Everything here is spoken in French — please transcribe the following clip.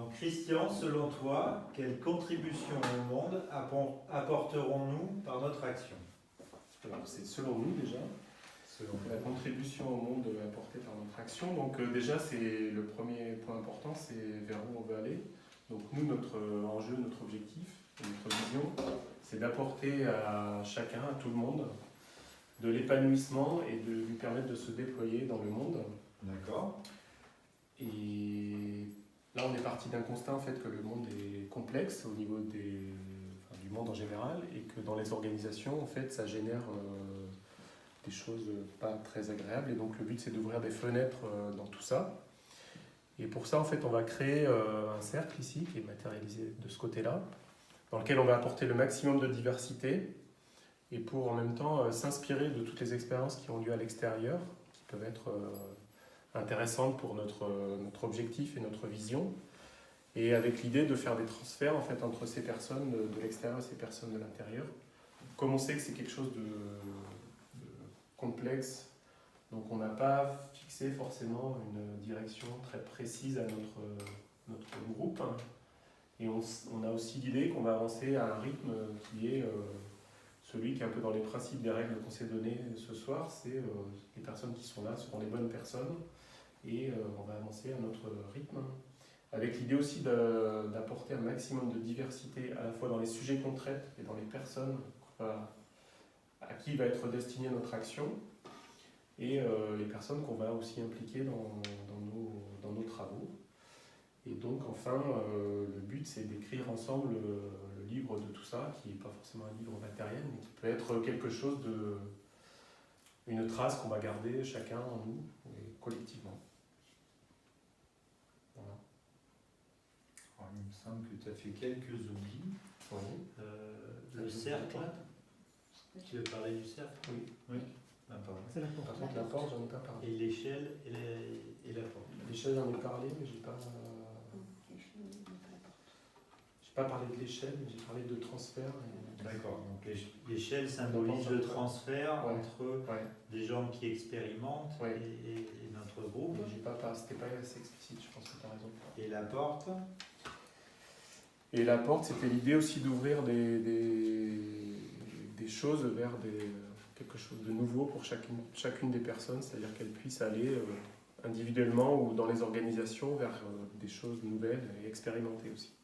Donc Christian, selon toi, quelle contribution au monde apporterons-nous par notre action? Alors c'est selon nous déjà, la contribution au monde apportée par notre action. Donc déjà c'est le premier point important, c'est vers où on veut aller. Donc nous, notre enjeu, notre objectif, notre vision, c'est d'apporter à chacun, à tout le monde, de l'épanouissement et de lui permettre de se déployer dans le monde. D'accord. Et là, on est parti d'un constat en fait que le monde est complexe au niveau du monde en général et que dans les organisations, en fait, ça génère des choses pas très agréables. Et donc, le but, c'est d'ouvrir des fenêtres dans tout ça. Et pour ça, en fait, on va créer un cercle ici qui est matérialisé de ce côté-là, dans lequel on va apporter le maximum de diversité et pour en même temps s'inspirer de toutes les expériences qui ont lieu à l'extérieur, qui peuvent être intéressantes pour notre objectif et notre vision, et avec l'idée de faire des transferts en fait, entre ces personnes de l'extérieur et ces personnes de l'intérieur. Comme on sait que c'est quelque chose de complexe, donc on n'a pas fixé forcément une direction très précise à notre groupe, et on a aussi l'idée qu'on va avancer à un rythme qui est celui qui est un peu dans les principes des règles qu'on s'est données ce soir, c'est les personnes qui sont là seront les bonnes personnes, et on va avancer à notre rythme, avec l'idée aussi d'apporter un maximum de diversité à la fois dans les sujets qu'on traite et dans les personnes à qui va être destinée notre action, et les personnes qu'on va aussi impliquer dans nos travaux. Et donc enfin, le but c'est d'écrire ensemble le livre de tout ça, qui n'est pas forcément un livre matériel, mais qui peut être quelque chose une trace qu'on va garder chacun en nous, et collectivement. Voilà. Alors, il me semble que tu as fait quelques oublis. Oui. Le cercle. Tu veux parler du cercle? Oui. Oui. Ah, pardon. C'est la porte. Par contre, la porte, j'en ai pas parlé. Et l'échelle et la porte. L'échelle, j'en ai parlé, mais j'ai pas parlé de l'échelle, mais j'ai parlé de transfert. D'accord. Donc l'échelle symbolise le transfert entre des gens qui expérimentent et notre groupe. C'était pas assez explicite, je pense que tu as raison. Et la porte? Et la porte, c'était l'idée aussi d'ouvrir des choses vers quelque chose de nouveau pour chacune des personnes, c'est-à-dire qu'elles puissent aller individuellement ou dans les organisations vers des choses nouvelles et expérimentées aussi.